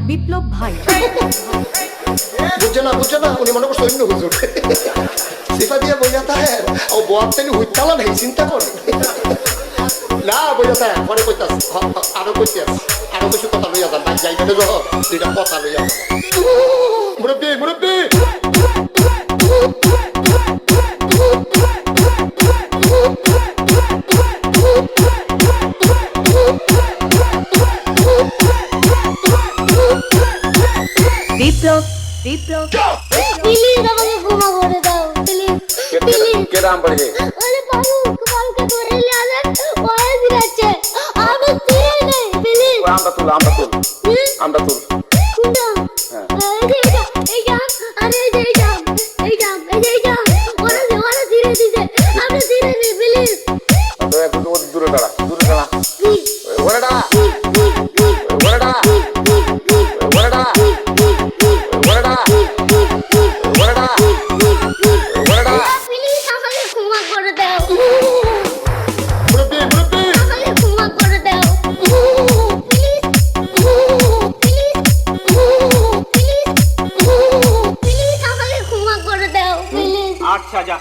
বিপ্লব ভাই বুঝছে না উনি মনে করছে অন্য হুজুর সিফা দিয়ে বইয়া থাকে ও বোয়ার থেকে হুইতালা নেই চিন্তা করে না বইয়া থাকে পরে কইতাস আরো কইতাস আরো কিছু কথা লইয়া যান ভাই যাইতে যখন দুইটা কথা লইয়া মুরব্বী বিপ্লব প্লিজ আমাকে ক্ষমা করে দাও প্লিজ কে নাম পড়ে আরে পালকে ধরে নিয়ে আসে ওরে দিলাচ্ছে আমি চিনি নেই প্লিজ আমরা তুল কুন্ডা এই যা আরে এই যা ওরে ধীরে দিছে আমি চিনি নেই প্লিজ তো একটু দূরে দাঁড়া ওরে দাঁড়া আচ্ছা যা